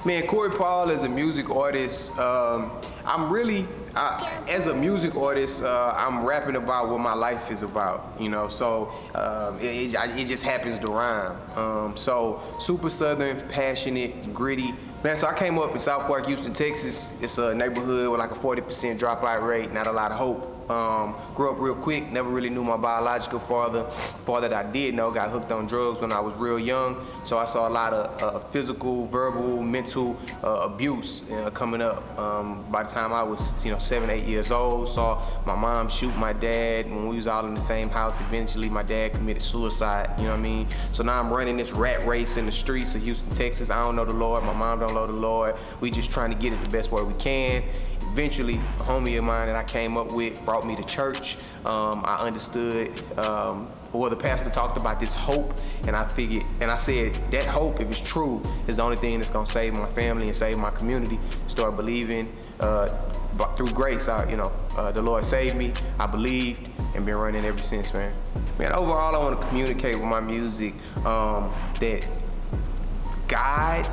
Man, Corey Paul is a music artist. As a music artist, I'm rapping about what my life is about, you know. So it just happens to rhyme. So super southern, passionate, gritty. Man, so I came up in South Park, Houston, Texas. It's a neighborhood with like a 40% dropout rate, not a lot of hope. Grew up real quick, never really knew my biological father. Father that I did know got hooked on drugs when I was real young, so I saw a lot of physical, verbal, mental abuse coming up. By the time I was 7, 8 years old, saw my mom shoot my dad when we was all in the same house. Eventually my dad committed suicide, you know what I mean? So now I'm running this rat race in the streets of Houston, Texas. I don't know the Lord, my mom don't know the Lord. We just trying to get it the best way we can. Eventually, a homie of mine that I came up with brought me to church. I understood, the pastor talked about this hope, and I said, that hope, if it's true, is the only thing that's gonna save my family and save my community. Start believing, but through grace, the Lord saved me. I believed and been running ever since, man. Man, overall, I want to communicate with my music that God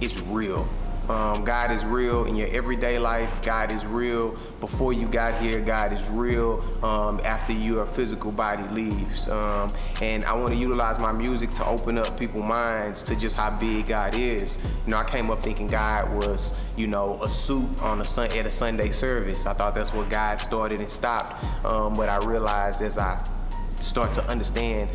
is real. God is real in your everyday life. God is real before you got here. God is real after your physical body leaves. And I want to utilize my music to open up people's minds to just how big God is. I came up thinking God was, a suit on at a Sunday service. I thought that's where God started and stopped. But I realized as I start to understand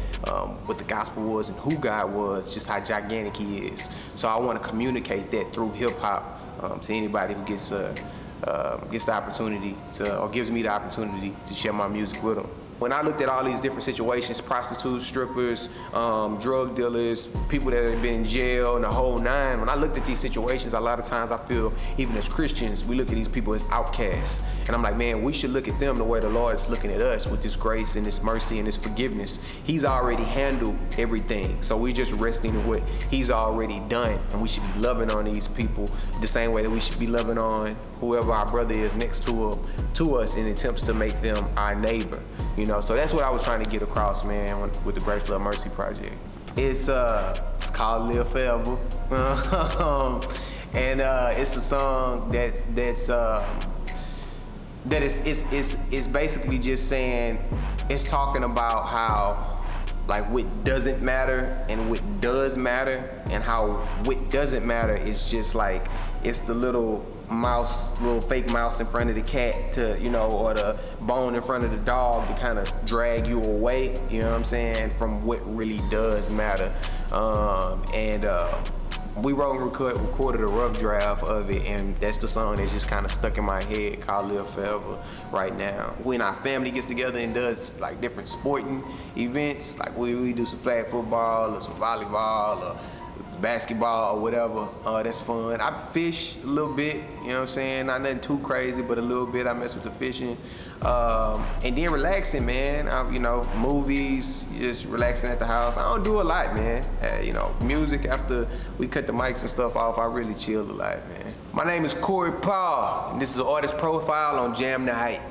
what the gospel was and who God was, just how gigantic he is. So I want to communicate that through hip hop to anybody who gets the opportunity or gives me the opportunity to share my music with them. When I looked at all these different situations, prostitutes, strippers, drug dealers, people that have been in jail and the whole nine, when I looked at these situations, a lot of times I feel, even as Christians, we look at these people as outcasts. And I'm like, man, we should look at them the way the Lord is looking at us, with this grace and this mercy and this forgiveness. He's already handled everything. So we just resting in what he's already done. And we should be loving on these people the same way that we should be loving on whoever our brother is next to us in attempts to make them our neighbor. So that's what I was trying to get across, man, with the Grace, Love, Mercy project. It's called Live Forever. And it's a song that's basically just saying, it's talking about how like what doesn't matter and what does matter, and how what doesn't matter is just like, it's the little fake mouse in front of the cat or the bone in front of the dog to kind of drag you away, you know what I'm saying, from what really does matter. We wrote and recorded a rough draft of it, and that's the song that's just kind of stuck in my head, called Live Forever right now. When our family gets together and does like different sporting events, like we do some flag football or some volleyball or basketball or whatever, that's fun. I fish a little bit, you know what I'm saying? Not nothing too crazy, but a little bit. I mess with the fishing. And then relaxing, man. Movies, just relaxing at the house. I don't do a lot, man. Music, after we cut the mics and stuff off, I really chill a lot, man. My name is Corey Paul, and this is an artist profile on Jam the Hype.